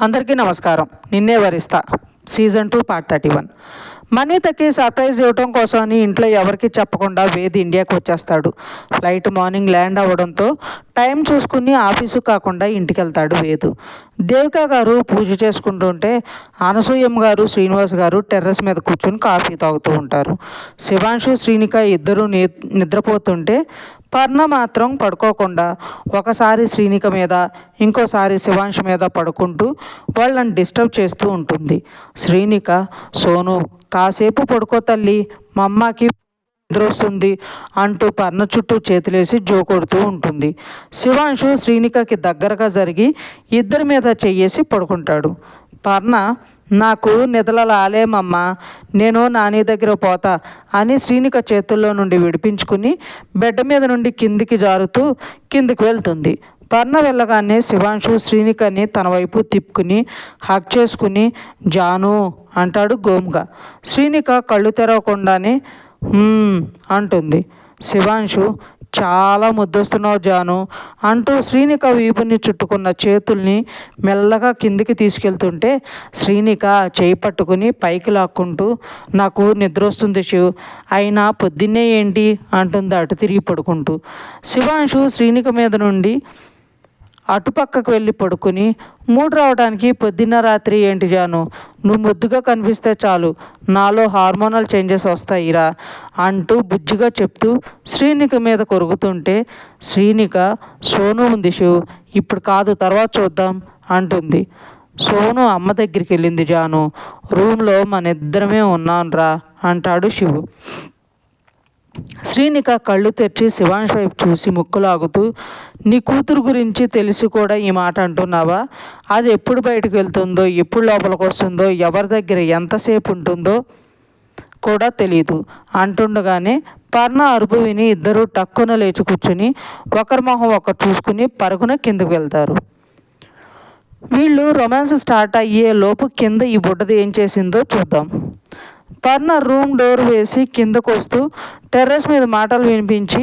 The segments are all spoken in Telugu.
అందరికీ నమస్కారం. నిన్నే వరిస్తా సీజన్ 2 పార్ట్ 31. మన్వితకి సర్ప్రైజ్ ఇవ్వడం కోసం అని ఇంట్లో ఎవరికి చెప్పకుండా వేద్ ఇండియాకి వచ్చేస్తాడు. ఫ్లైట్ మార్నింగ్ ల్యాండ్ అవ్వడంతో టైం చూసుకుని ఆఫీసు కాకుండా ఇంటికి వెళ్తాడు వేదు. దేవిక గారు పూజ చేసుకుంటుంటే అనసూయమ్మ గారు శ్రీనివాస్ గారు టెర్రస్ మీద కూర్చొని కాఫీ తాగుతూ ఉంటారు. శివాంశు శ్రీనిక ఇద్దరు నిద్రపోతుంటే పర్ణ మాత్రం పడుకోకుండా ఒకసారి శ్రీనిక మీద ఇంకోసారి శివాంశు మీద పడుకుంటూ వాళ్ళని డిస్టర్బ్ చేస్తూ ఉంటుంది. శ్రీనిక, సోను కాసేపు పడుకో తల్లి, మా అమ్మకి నిద్ర వస్తుంది అంటూ పర్ణ చుట్టూ చేతులేసి జోకొడుతూ ఉంటుంది. శివాంశు శ్రీనికకి దగ్గరగా జరిగి ఇద్దరి మీద చెయ్యేసి పడుకుంటాడు. పర్ణ, నాకు నిద్రలాలేమమ్మా, నేను నాని దగ్గర పోతా అని శ్రీనిక చేతుల్లో నుండి విడిపించుకుని బెడ్ మీద నుండి కిందికి జారుతూ కిందికి వెళ్తుంది. పర్ణ వెళ్ళగానే శివాంశు శ్రీనికని తన వైపు తిప్పుకుని హక్ చేసుకుని జాను అంటాడు గోమ్గా. శ్రీనిక కళ్ళు తెరవకుండానే అంటుంది. శివాంశు, చాలా ముద్దొస్తున్నావు జాను అంటూ శ్రీనిక వీపుని చుట్టుకున్న చేతుల్ని మెల్లగా కిందికి తీసుకెళ్తుంటే శ్రీనిక చేయి పట్టుకుని పైకి లాక్కుంటూ, నాకు నిద్ర వస్తుంది శివ్, అయినా పొద్దున్నే ఏంటి అంటుంది అటు తిరిగి పడుకుంటూ. శివాంశు శ్రీనిక మీద నుండి అటుపక్కకు వెళ్ళి పడుకుని, మూడు రావడానికి పొద్దున్న రాత్రి ఏంటి జాను, నువ్వు ముద్దుగా కనిపిస్తే చాలు నాలో హార్మోనల్ చేంజెస్ వస్తాయిరా అంటూ బుజ్జిగా చెప్తూ శ్రీనిక మీద కొరుకుతుంటే శ్రీనిక, సోను ఉంది శివ్, ఇప్పుడు కాదు తర్వాత చూద్దాం అంటుంది. సోను అమ్మ దగ్గరికి వెళ్ళింది జాను, రూమ్లో మన ఇద్దరమే ఉన్నానురా అంటాడు శివు. శ్రీనిక కళ్ళు తెరిచి శివాంశ్ వైపు చూసి ముక్కులాగుతూ, నీ కూతురు గురించి తెలిసి కూడా ఈ మాట అంటున్నావా? అది ఎప్పుడు బయటకు వెళ్తుందో, ఎప్పుడు లోపలికి వస్తుందో, ఎవరి దగ్గర ఎంతసేపు ఉంటుందో కూడా తెలియదు అంటుండగానే పర్ణ అరుపు విని ఇద్దరూ టక్కున లేచి కూర్చుని ఒకరి మొహం ఒకరు చూసుకుని పరుగున కిందకు వెళ్తారు. వీళ్ళు రొమాన్స్ స్టార్ట్ అయ్యే లోపు కింద ఈ బుడ్డది ఏం చేసిందో చూద్దాం. పర్ణ రూమ్ డోర్ వేసి కిందకు వస్తూ టెర్రస్ మీద మాటలు వినిపించి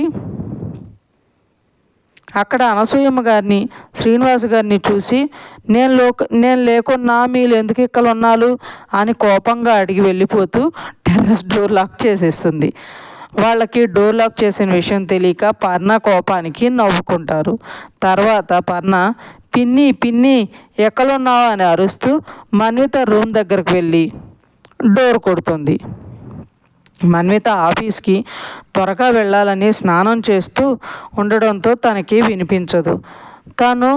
అక్కడ అనసూయమ్మ గారిని శ్రీనివాస్ గారిని చూసి, నేను లేకున్నా మీరు ఎందుకు ఇక్కడ ఉన్నాలు అని కోపంగా అడిగి వెళ్ళిపోతూ టెర్రస్ డోర్ లాక్ చేసేస్తుంది. వాళ్ళకి డోర్ లాక్ చేసిన విషయం తెలియక పర్ణ కోపానికి నవ్వుకుంటారు. తర్వాత పర్ణ, పిన్ని పిన్ని ఎక్కడున్నావు అని అరుస్తూ మన్విత రూమ్ దగ్గరకు వెళ్ళి డోర్ కొడుతుంది. మన్విత ఆఫీస్కి త్వరగా వెళ్ళాలని స్నానం చేస్తూ ఉండడంతో తనకి వినిపించదు. తను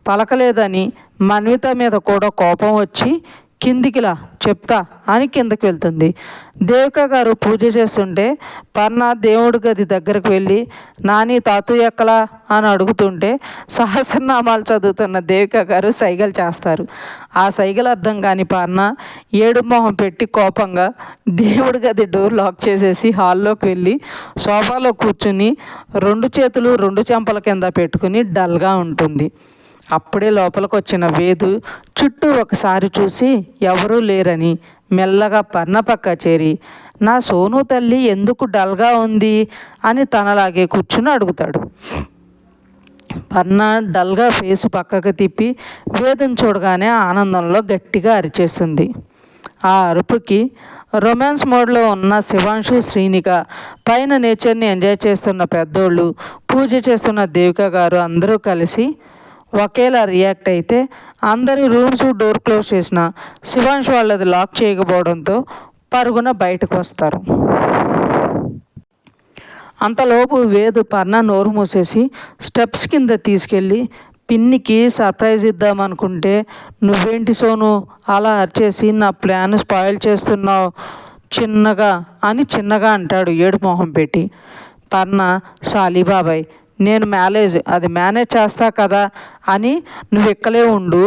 పలకలేదని మన్విత మీద కూడా కోపం వచ్చి కిందికిలా చెప్తా అని కిందకి వెళ్తుంది. దేవిక గారు పూజ చేస్తుంటే పర్ణ దేవుడి గది దగ్గరకు వెళ్ళి, నాని తాతు ఎక్కలా అని అడుగుతుంటే సహస్రనామాలు చదువుతున్న దేవిక గారు సైగలు చేస్తారు. ఆ సైగలు అర్థం కాని పర్ణ ఏడు మొహం పెట్టి కోపంగా దేవుడి గది డోర్ లాక్ చేసేసి హాల్లోకి వెళ్ళి సోఫాలో కూర్చుని రెండు చేతులు రెండు చెంపల కింద పెట్టుకుని డల్గా ఉంటుంది. అప్పుడే లోపలికి వచ్చిన వేదు చుట్టూ ఒకసారి చూసి ఎవరూ లేరని మెల్లగా పర్ణ పక్క చేరి, నా సోను తల్లి ఎందుకు డల్గా ఉంది అని తనలాగే కూర్చుని అడుగుతాడు. పర్ణ డల్గా ఫేసు పక్కకు తిప్పి వేదుని చూడగానే ఆనందంలో గట్టిగా అరిచేస్తుంది. ఆ అరుపుకి రొమాన్స్ మోడ్లో ఉన్న శివాంశు శ్రీనిక, పైన నేచర్ని ఎంజాయ్ చేస్తున్న పెద్దోళ్ళు, పూజ చేస్తున్న దేవిక గారు అందరూ కలిసి ఒకేలా రియాక్ట్ అయితే అందరి రూమ్స్ డోర్ క్లోజ్ చేసిన శివాంశ్ వాళ్ళది లాక్ చేయకపోవడంతో పరుగున బయటకు వస్తారు. అంతలోపు వేదు పర్ణ నోరు మూసేసి స్టెప్స్ కింద తీసుకెళ్ళి, పిన్నికి సర్ప్రైజ్ ఇద్దామనుకుంటే నువ్వేంటి సోను అలా అరిచేసి నా ప్లాన్ స్పాయిల్ చేస్తున్నావు చిన్నగా అంటాడు ఏడు మొహం పెట్టి. పర్ణ, సాలీబాబాయ్, నేను మేనేజ్ చేస్తా కదా అని నువ్వు ఎక్కలే ఉండు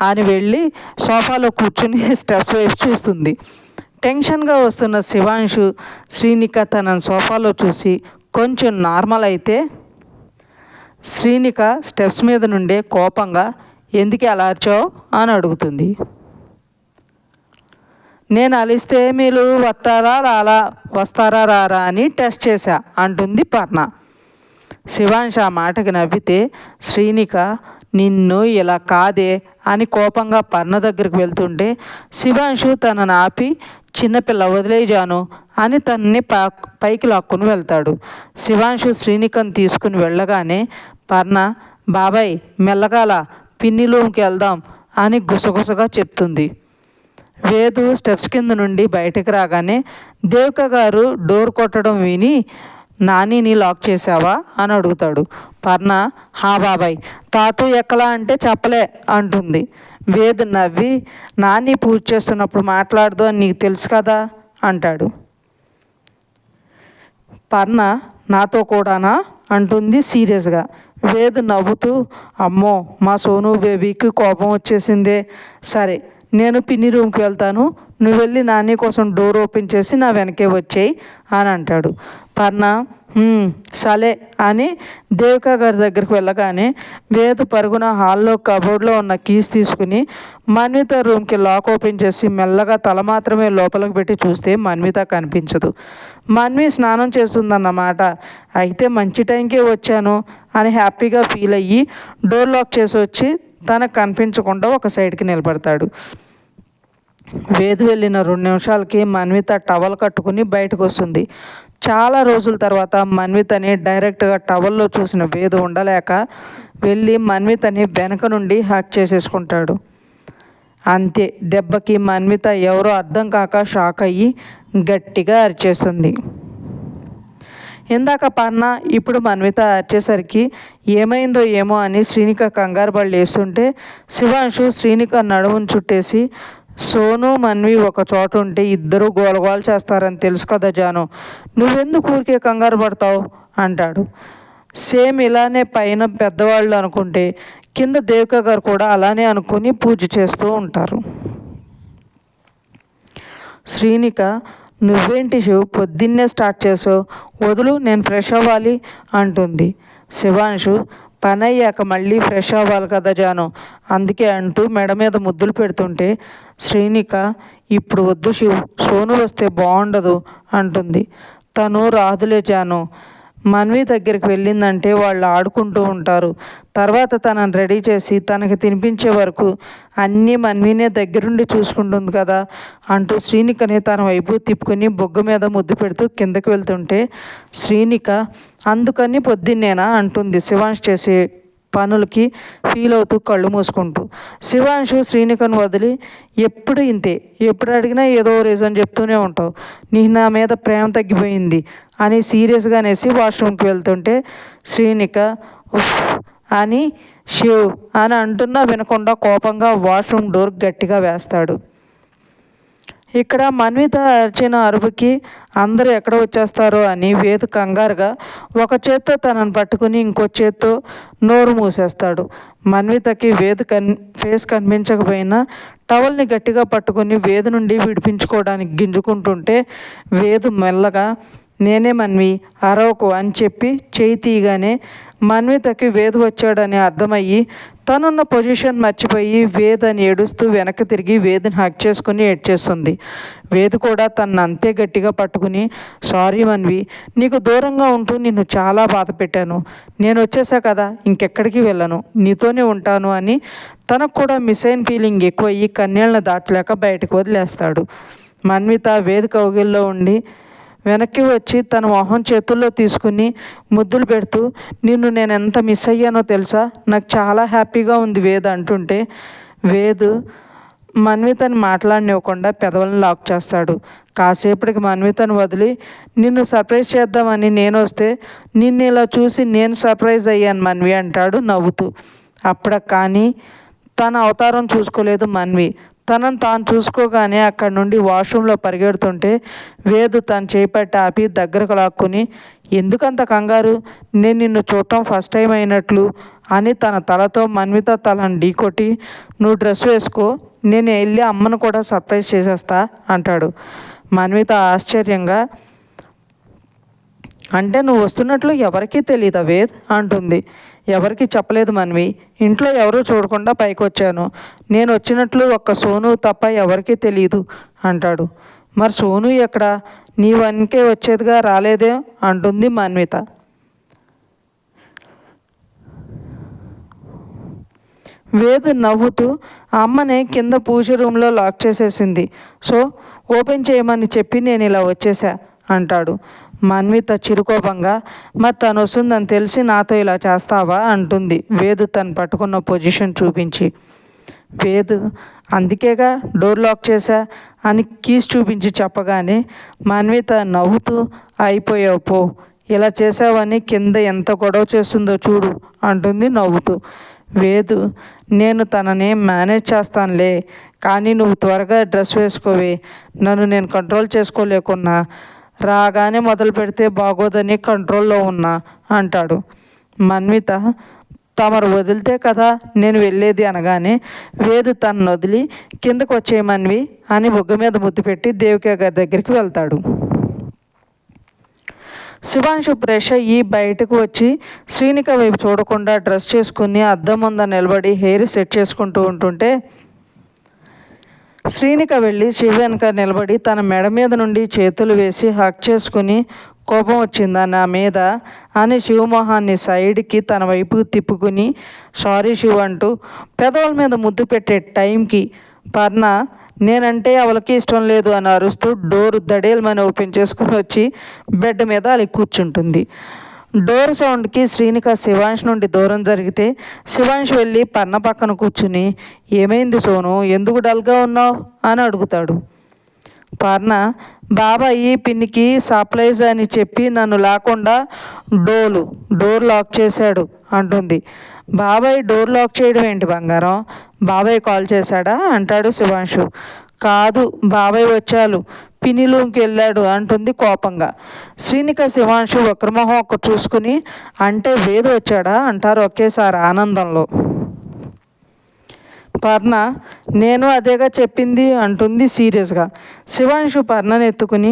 అని వెళ్ళి సోఫాలో కూర్చుని స్టెప్స్ వైపు చూస్తుంది. టెన్షన్గా వస్తున్న శివాంశు శ్రీనిక తన సోఫాలో చూసి కొంచెం నార్మల్ అయితే శ్రీనిక స్టెప్స్ మీద నుండే కోపంగా, ఎందుకు అలా అరిచావు అని అడుగుతుంది. నేను అలిస్తే మీరు వస్తారా రారా అని టెస్ట్ చేశా అంటుంది పర్ణ. శివాంశ ఆ మాటకి నవ్వితే శ్రీనిక, నిన్ను ఇలా కాదే అని కోపంగా పర్ణ దగ్గరికి వెళ్తుంటే శివాంశు తనని ఆపి చిన్నపిల్ల వదిలేయి జాను అని తనని పైకి లాక్కుని వెళ్తాడు. శివాంశు శ్రీనికను తీసుకుని వెళ్ళగానే పర్ణ బాబాయ్ మెల్లగాల పిన్ని రూమ్కి వెళ్దాం అని గుసగుసగా చెప్తుంది. వేదు స్టెప్స్ కింద నుండి బయటకు రాగానే దేవిక గారు డోర్ కొట్టడం విని నానిని లాక్ చేసావా అని అడుగుతాడు. పర్ణ హా బాబాయ్ తాతూ ఎక్కలా అంటే చెప్పలే అంటుంది. వేద్ నవ్వి నాని పూజ చేస్తున్నప్పుడు మాట్లాడదు అని నీకు తెలుసు కదా అంటాడు. పర్ణ నాతో కూడానా అంటుంది సీరియస్గా. వేద్ నవ్వుతూ అమ్మో మా సోను బేబీకి కోపం వచ్చేసిందే, సరే నేను పిన్ని రూమ్కి వెళ్తాను, నువ్వు వెళ్ళి నాని కోసం డోర్ ఓపెన్ చేసి నా వెనకే వచ్చేయి అని అంటాడు. పర్ణ సరే అని దేవిక గారి దగ్గరికి వెళ్ళగానే వేద పరుగున హాల్లో కబోర్డ్లో ఉన్న కీస్ తీసుకుని మన్విత రూమ్కి లాక్ ఓపెన్ చేసి మెల్లగా తల మాత్రమే లోపలికి పెట్టి చూస్తే మన్విత కనిపించదు. మన్వి స్నానం చేస్తుందన్నమాట. అయితే మంచి టైంకే వచ్చాను అని హ్యాపీగా ఫీల్ అయ్యి డోర్ లాక్ చేసి వచ్చి తనకు కనిపించకుండా ఒక సైడ్కి నిలబడతాడు. వేదు వెళ్ళిన 2 నిమిషాలకి మన్విత టవల్ కట్టుకుని బయటకు వస్తుంది. చాలా రోజుల తర్వాత మన్వితని డైరెక్ట్గా టవల్లో చూసిన వేదు ఉండలేక వెళ్ళి మన్వితని వెనక నుండి హక్ చేసేసుకుంటాడు. అంతే, దెబ్బకి మన్విత ఎవరో అర్థం కాక షాక్ అయ్యి గట్టిగా అరిచేస్తుంది. ఇందాక పర్ణ ఇప్పుడు మన్విత అరిచేసరికి ఏమైందో ఏమో అని శ్రీనిక కంగారు పళ్ళు వేస్తుంటే శివాంశు శ్రీనిక నడుమును చుట్టేసి సోను మన్వి ఒక చోట ఉంటే ఇద్దరు గోలగోలు చేస్తారని తెలుసు కదా జాను, నువ్వెందుకు ఊరికే కంగారు పడతావు అంటాడు. సేమ్ ఇలానే పైన పెద్దవాళ్ళు అనుకుంటే కింద దేవిక గారు కూడా అలానే అనుకుని పూజ చేస్తూ ఉంటారు. శ్రీనిక నువ్వేంటి శివ్ పొద్దున్నే స్టార్ట్ చేసావు, వదులు నేను ఫ్రెష్ అవ్వాలి అంటుంది. శివాంశు పని అయ్యాక మళ్ళీ ఫ్రెష్ అవ్వాలి కదా జాను, అందుకే అంటూ మెడ మీద ముద్దులు పెడుతుంటే శ్రీనిక ఇప్పుడు వద్దు శివ్, సోను వస్తే బాగుండదు అంటుంది. తను రాదులే జాను, మన్వి దగ్గరికి వెళ్ళిందంటే వాళ్ళు ఆడుకుంటూ ఉంటారు, తర్వాత తనని రెడీ చేసి తనకి తినిపించే వరకు అన్నీ మన్వినే దగ్గరుండి చూసుకుంటుంది కదా అంటూ శ్రీనికని తన వైపు తిప్పుకొని బొగ్గ మీద ముద్దు పెడుతూ కిందకి వెళ్తుంటే శ్రీనిక అందుకని పొద్దున్నేనా అంటుంది శివాంశ్ చేసే పనులకి ఫీల్ అవుతూ కళ్ళు మూసుకుంటూ. శివాంశు శ్రీనికను వదిలి ఎప్పుడు ఇంతే, ఎప్పుడు అడిగినా ఏదో రీజన్ చెప్తూనే ఉంటావు, నీకు నా మీద ప్రేమ తగ్గిపోయింది అని సీరియస్గా అనేసి వాష్రూమ్కి వెళ్తుంటే శ్రీనిక ఉఫ్ అని శివ్ అని అంటున్నా వినకుండా కోపంగా వాష్రూమ్ డోర్ గట్టిగా వేస్తాడు. ఇక్కడ మన్విత అరిచిన అరుపుకి అందరూ ఎక్కడ వచ్చేస్తారో అని వేదు కంగారుగా ఒక చేత్తో తనను పట్టుకుని ఇంకో చేత్తో నోరు మూసేస్తాడు. మన్వితకి వేదు ఫేస్ కనిపించకపోయినా టవల్ని గట్టిగా పట్టుకుని వేదు నుండి విడిపించుకోవడానికి గింజుకుంటుంటే వేదు మెల్లగా నేనే మన్వి అరవకు అని చెప్పి చేయి తీయగానే మన్వితకి వేదు వచ్చాడని అర్థమయ్యి తనున్న పొజిషన్ మర్చిపోయి వేద్ అని ఏడుస్తూ వెనక్కి తిరిగి వేదుని హక్ చేసుకుని ఏడ్చేస్తుంది. వేదు కూడా తను అంతే గట్టిగా పట్టుకుని సారీ మన్వి, నీకు దూరంగా ఉంటూ నిన్ను చాలా బాధ పెట్టాను, నేను వచ్చేసా కదా ఇంకెక్కడికి వెళ్ళను, నీతోనే ఉంటాను అని తనకు కూడా మిస్ అయిన ఫీలింగ్ ఎక్కువయ్యి కన్నీళ్ళని దాచలేక బయటకు వదిలేస్తాడు. మన్విత వేదు కౌగిల్లో ఉండి వెనక్కి వచ్చి తన మొహం చేతుల్లో తీసుకుని ముద్దులు పెడుతూ నిన్ను నేను ఎంత మిస్ అయ్యానో తెలుసా, నాకు చాలా హ్యాపీగా ఉంది వేద్ అంటుంటే వేదు మన్వితని మాట్లాడనివ్వకుండా పెదవులను లాక్ చేస్తాడు. కాసేపటికి మన్వితను వదిలి నిన్ను సర్ప్రైజ్ చేద్దామని నేను వస్తే నిన్ను ఇలా చూసి నేను సర్ప్రైజ్ అయ్యాను మన్వి అంటాడు నవ్వుతూ. అప్పుడ కానీ తన అవతారం చూసుకోలేదు మన్వి. తనను తాను చూసుకోగానే అక్కడి నుండి వాష్రూమ్లో పరిగెడుతుంటే వేదు తన చేపట్టి ఆపి దగ్గరకు లాక్కుని ఎందుకంత కంగారు, నేను నిన్ను చూడటం ఫస్ట్ టైం అయినట్లు అని తన తలతో మన్విత తలను ఢీకొట్టి నువ్వు డ్రెస్ వేసుకో, నేను వెళ్ళి అమ్మను కూడా సర్ప్రైజ్ చేసేస్తా అంటాడు. మన్విత ఆశ్చర్యంగా అంటే నువ్వు వస్తున్నట్లు ఎవరికీ తెలీదా వేద్ అంటుంది. ఎవరికి చెప్పలేదు మన్వి, ఇంట్లో ఎవరూ చూడకుండా పైకి వచ్చాను, నేను వచ్చినట్లు ఒక్క సోను తప్ప ఎవరికీ తెలీదు అంటాడు. మరి సోను ఎక్కడ, నీ వన్కే వచ్చేదిగా రాలేదే అంటుంది మన్విత. వేదు నవ్వుతూ అమ్మని కింద పూజ రూమ్లో లాక్ చేసేసింది. సో ఓపెన్ చేయమని చెప్పి నేను ఇలా వచ్చేసా అంటాడు. మన్విత చిరుకోపంగా, మరి తను వస్తుందని తెలిసి నాతో ఇలా చేస్తావా అంటుంది వేదు తను పట్టుకున్న పొజిషన్ చూపించి. వేదు అందుకేగా డోర్ లాక్ చేశా అని కీస్ చూపించి చెప్పగానే మన్విత నవ్వుతూ అయిపోయావు పో, ఇలా చేసావని కింద ఎంత గొడవ చేస్తుందో చూడు అంటుంది నవ్వుతూ. వేదు నేను తనని మేనేజ్ చేస్తానులే, కానీ నువ్వు త్వరగా డ్రెస్ వేసుకోవే, నన్ను నేను కంట్రోల్ చేసుకోలేకున్నా, రాగానే మొదలు పెడితే బాగోదని కంట్రోల్లో ఉన్నా అంటాడు. మన్విత తమరు వదిలితే కదా నేను వెళ్ళేది అనగానే వేదు తనను వదిలి కిందకు వచ్చేయమన్వి అని బొగ్గ మీద ముద్దు పెట్టి దేవిక గారి దగ్గరికి వెళ్తాడు. శివాంశు ఫ్రెష్ అయ్యి బయటకు వచ్చి శ్రీనిక వైపు చూడకుండా డ్రెస్ చేసుకుని అద్దం ముంద నిలబడి హెయిర్ సెట్ చేసుకుంటూ ఉంటుంటే శ్రీనిక వెళ్ళి శివ వెనక నిలబడి తన మెడ మీద నుండి చేతులు వేసి హక్ చేసుకుని కోపం వచ్చిందా నా మీద అని శివమోహాన్ని సైడ్కి తన వైపు తిప్పుకుని సారీ శివ అంటూ పెదవుల మీద ముద్దు పెట్టే టైంకి పర్ణ నేనంటే అవలకి ఇష్టం లేదు అని అరుస్తూ డోర్ దడేల్మని ఓపెన్ చేసుకుని వచ్చి బెడ్ మీద అలా కూర్చుంటుంది. డోర్ సౌండ్కి శ్రీనిక శివాంష్ నుండి దూరం జరిగితే శివాంష్ వెళ్ళి పర్ణ పక్కన కూర్చుని ఏమైంది సోను, ఎందుకు డల్గా ఉన్నావు అని అడుగుతాడు. పర్ణ బాబాయి పిన్నికి సర్ప్రైజ్ అని చెప్పి నన్ను లేకుండా డోర్ లాక్ చేశాడు అంటుంది. బాబాయ్ డోర్ లాక్ చేయడం ఏంటి బంగారం, బాబాయ్ కాల్ చేశాడా అంటాడు శివాంశు. కాదు బాబాయ్ వచ్చారు, పినిలోకి వెళ్ళాడు అంటుంది కోపంగా. శ్రీనిక శివాంశు ఒకరిమొహం ఒకరు చూసుకుని అంటే వేదు వచ్చాడా అంటారు ఒకేసారి ఆనందంలో. పర్ణ నేను అదేగా చెప్పింది అంటుంది సీరియస్గా. శివాంశు పర్ణను ఎత్తుకుని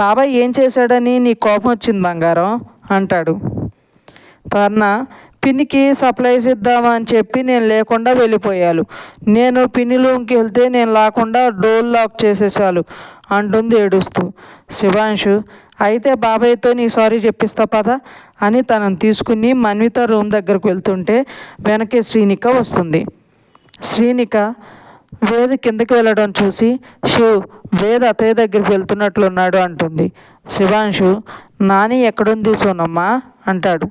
బాబాయ్ ఏం చేశాడని నీ కోపం వచ్చింది బంగారం అంటాడు. పర్ణ పిన్నికి సప్లైస్ ఇద్దామా అని చెప్పి నేను లేకుండా వెళ్ళిపోయాను, నేను పిన్ని రూమ్కి వెళ్తే నేను లేకుండా డోర్ లాక్ చేసేసాను అంటుంది ఏడుస్తూ. శివాంశు అయితే బాబాయ్తో నీ సారీ చెప్పిస్తా పదా అని తనను తీసుకుని మన్విత రూమ్ దగ్గరకు వెళ్తుంటే వెనకే శ్రీనిక వస్తుంది. శ్రీనిక వేద కిందకి వెళ్ళడం చూసి శివ్ వేద అతయ్య దగ్గరికి వెళ్తున్నట్లున్నాడు అంటుంది. శివాంశు నాని ఎక్కడుంది సోనమ్మ అంటాడు.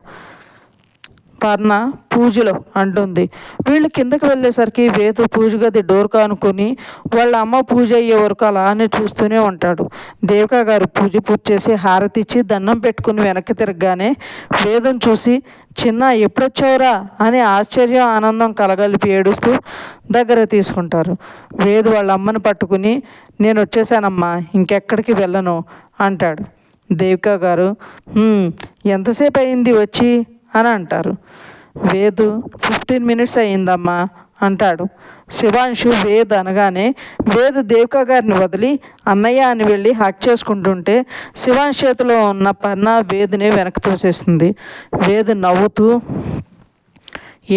పర్ణ పూజలో అంటుంది. వీళ్ళు కిందకి వెళ్ళేసరికి వేద పూజ గది డోర్ కానుకొని వాళ్ళ అమ్మ పూజ అయ్యే వరకు అలానే చూస్తూనే ఉంటాడు. దేవిక గారు పూర్తి చేసి హారతి ఇచ్చి దండం పెట్టుకుని వెనక్కి తిరగగానే వేదం చూసి చిన్న ఎప్పుడొచ్చావురా అని ఆశ్చర్యం ఆనందం కలగలిపి ఏడుస్తూ దగ్గర తీసుకుంటారు. వేదు వాళ్ళ అమ్మని పట్టుకుని నేను వచ్చేసానమ్మా, ఇంకెక్కడికి వెళ్ళను అంటాడు. దేవిక గారు ఎంతసేపు అయింది వచ్చి అని అంటారు. వేదు 15 minutes అయ్యిందమ్మా అంటాడు. శివాంశు వేద్ అనగానే వేదు దేవిక గారిని వదిలి అన్నయ్య అని వెళ్ళి హక్ చేసుకుంటుంటే శివాంశ్ చేతిలో ఉన్న పర్ణ వేదుని వెనక్కి తోసేస్తుంది. వేదు నవ్వుతూ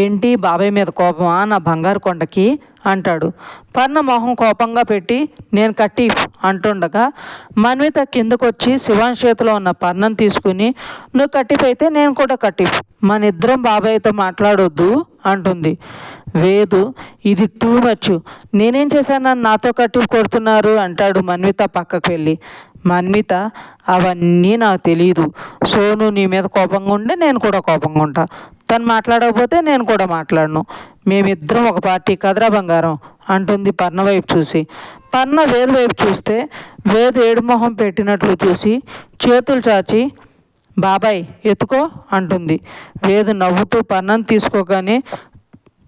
ఏంటి బాబాయ్ మీద కోపమా నా బంగారు కొండకి అంటాడు. పర్ణ మొహం కోపంగా పెట్టి నేను కట్టిఫ్ అంటుండగా మన్విత కిందకొచ్చి శివాంశ్ చేతిలో ఉన్న పర్ణను తీసుకుని నువ్వు కట్టిఫ్ అయితే నేను కూడా కట్టిఫ్, మన ఇద్దరం బాబాయ్తో మాట్లాడొద్దు అంటుంది. వేదు ఇది టూ మచ్, నేనేం చేశానని నాతో కట్టిఫ్ కొడుతున్నారు అంటాడు మన్విత పక్కకు వెళ్ళి. మన్విత అవన్నీ నాకు తెలియదు, సోను నీ మీద కోపంగా ఉంటే నేను కూడా కోపంగా ఉంటా, తను మాట్లాడకపోతే నేను కూడా మాట్లాడను, మేమిద్దరం ఒక పార్టీ కదరా బంగారం అంటుంది పర్ణ వైపు చూసి. పర్ణ వేదు వైపు చూస్తే వేదు ఏడుమొహం పెట్టినట్లు చూసి చేతులు చాచి బాబాయ్ ఎత్తుకో అంటుంది. వేదు నవ్వుతూ పర్ణను తీసుకోగానే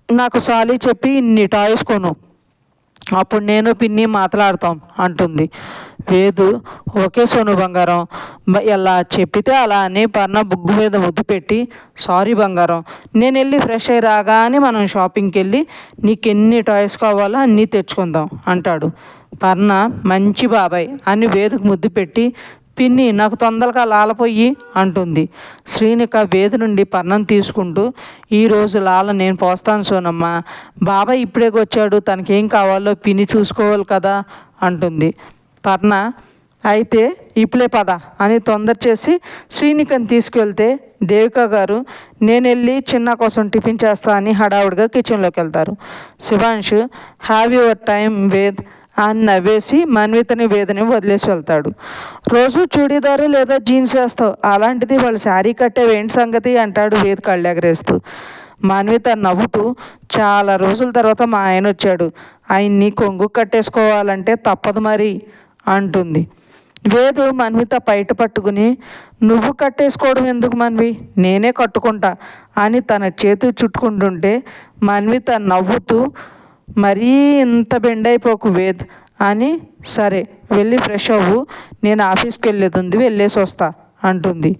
నాకు సారీ చెప్పి ఇన్ని టాయ్స్ కొను, అప్పుడు నేను పిన్ని మాట్లాడతాం అంటుంది. వేదు ఓకే సోను బంగారం ఎలా చెప్పితే అలా అని పర్ణ బుగ్గు మీద ముద్దు పెట్టి సారీ బంగారం, నేను వెళ్ళి ఫ్రెష్ అయ్యి రాగానే మనం షాపింగ్కి వెళ్ళి నీకు ఎన్ని టాయ్స్ కావాలో అన్నీ తెచ్చుకుందాం అంటాడు. పర్ణ మంచి బాబాయ్ అని వేదుకు ముద్దు పెట్టి పిన్ని నాకు తొందరగా లాలపోయి అంటుంది. శ్రీనిక వేదు నుండి పర్ణం తీసుకుంటూ ఈరోజు లాల నేను పోస్తాను సోనమ్మ, బాబాయ్ ఇప్పుడే వచ్చాడు, తనకేం కావాలో పిన్ని చూసుకోవాలి కదా అంటుంది. పర్ణ అయితే ఇప్పుడే పద అని తొందర చేసి శ్రీనికని తీసుకువెళ్తే దేవిక గారు నేను వెళ్ళి చిన్న కోసం టిఫిన్ చేస్తా అని హడావుడిగా కిచెన్లోకి వెళ్తారు. Shivansh have your time Ved అని నవ్వేసి మన్వితని వేదని వదిలేసి వెళ్తాడు. రోజు చూడీదారు లేదా జీన్స్ వేస్తావు, అలాంటిది వాళ్ళు శారీ కట్టేవేంటి సంగతి అంటాడు వేద్ కళ్ళెగరేస్తూ. మన్విత నవ్వుతూ చాలా రోజుల తర్వాత మా ఆయన వచ్చాడు, ఆయన్ని కొంగు కట్టేసుకోవాలంటే తప్పదు మరి అంటుంది. వేదు మన్విత బయట పట్టుకుని నువ్వు కట్టేసుకోవడం ఎందుకు మన్వి, నేనే కట్టుకుంటా అని తన చేతి చుట్టుకుంటుంటే మన్విత నవ్వుతూ మరీ ఇంత బెండ్ అయిపోకు వేద్ అని సరే వెళ్ళి ఫ్రెష్ అవ్వు, నేను ఆఫీస్కి వెళ్ళేది ఉంది వెళ్ళేసి వస్తా అంటుంది.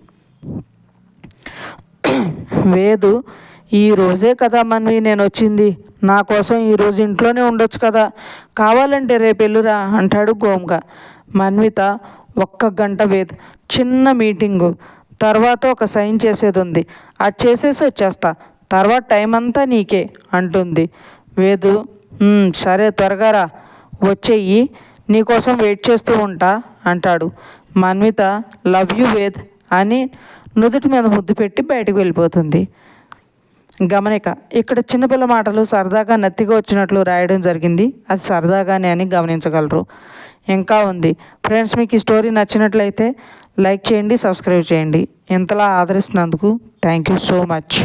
వేదు ఈ రోజే కదా మన్వి నేను వచ్చింది, నా కోసం ఈరోజు ఇంట్లోనే ఉండొచ్చు కదా, కావాలంటే రేపు వెళ్ళురా అంటాడు గోమ్గా. మన్విత ఒక్క గంట వేద్, చిన్న మీటింగు, తర్వాత ఒక సైన్ చేసేది ఉంది, అది చేసేసి వచ్చేస్తా, తర్వాత టైం అంతా నీకే అంటుంది. వేదు సరే త్వరగా రా, వచ్చేయి, నీకోసం వెయిట్ చేస్తూ ఉంటా అంటాడు. మన్విత లవ్ యూ వేద్ అని నుదుటి మీద ముద్దు పెట్టి బయటకు వెళ్ళిపోతుంది. గమనిక, ఇక్కడ చిన్నపిల్ల మాటలు సరదాగా నత్తిగా వచ్చినట్లు రాయడం జరిగింది, అది సరదాగానే అని గమనించగలరు. ఇంకా ఉంది ఫ్రెండ్స్, మీకు ఈ స్టోరీ నచ్చినట్లయితే లైక్ చేయండి, సబ్స్క్రైబ్ చేయండి. ఇంతలా ఆదరిస్తున్నందుకు థ్యాంక్ యూ సో మచ్.